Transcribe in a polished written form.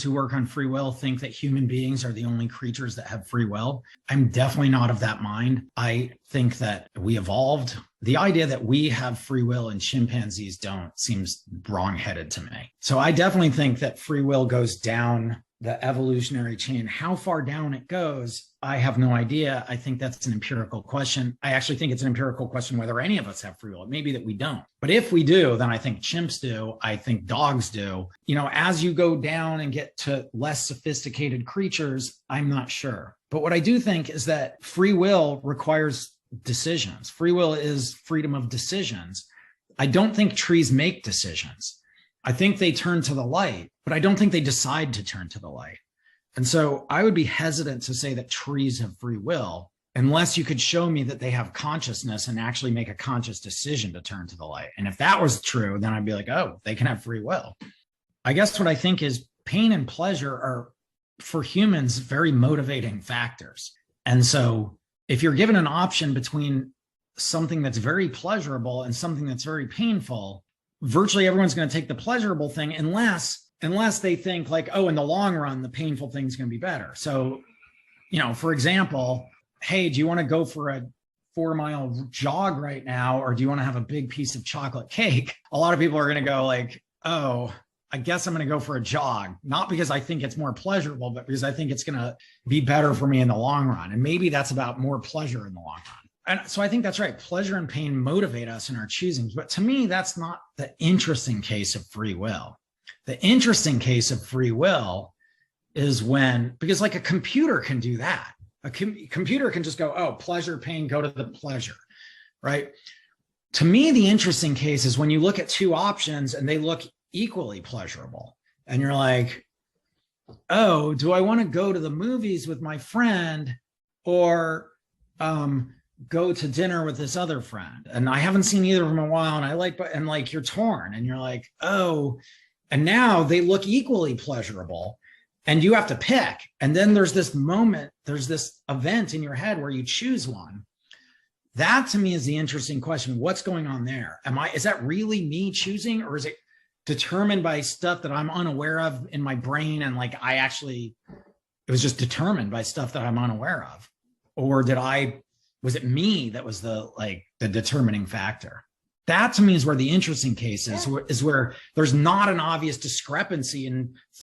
who work on free will think that human beings are the only creatures that have free will. I'm definitely not of that mind. I think that we evolved. The idea that we have free will and chimpanzees don't seems wrong-headed to me. So I definitely think that free will goes down the evolutionary chain. How far down it goes, I have no idea. I think that's an empirical question. I actually think it's an empirical question whether any of us have free will. It may be that we don't. But if we do, then I think chimps do. I think dogs do. You know, as you go down and get to less sophisticated creatures, I'm not sure. But what I do think is that free will requires decisions. Free will is freedom of decisions. I don't think trees make decisions. I think they turn to the light, but I don't think they decide to turn to the light. And so I would be hesitant to say that trees have free will unless you could show me that they have consciousness and actually make a conscious decision to turn to the light. And if that was true, then I'd be like, oh, they can have free will. I guess what I think is pain and pleasure are, for humans, very motivating factors. And so if you're given an option between something that's very pleasurable and something that's very painful, virtually everyone's going to take the pleasurable thing unless they think like, oh, in the long run, the painful thing is going to be better. So, you know, for example, hey, do you want to go for a 4-mile jog right now? Or do you want to have a big piece of chocolate cake? A lot of people are going to go like, oh, I guess I'm going to go for a jog, not because I think it's more pleasurable, but because I think it's going to be better for me in the long run. And maybe that's about more pleasure in the long run. And so I think that's right. Pleasure and pain motivate us in our choosings. But to me, that's not the interesting case of free will. The interesting case of free will is when, because like a computer can do that. A computer can just go, oh, pleasure, pain, go to the pleasure, right? To me, the interesting case is when you look at two options and they look equally pleasurable. And you're like, oh, do I want to go to the movies with my friend or go to dinner with this other friend? And I haven't seen either of them in a while. And like you're torn and you're like, oh, and now they look equally pleasurable and you have to pick. And then there's this moment, there's this event in your head where you choose one. That to me is the interesting question. What's going on there? Is that really me choosing, or is it determined by stuff that I'm unaware of in my brain? And like, it was just determined by stuff that I'm unaware of. Or was it me that was the determining factor? That to me is where the interesting case is where there's not an obvious discrepancy in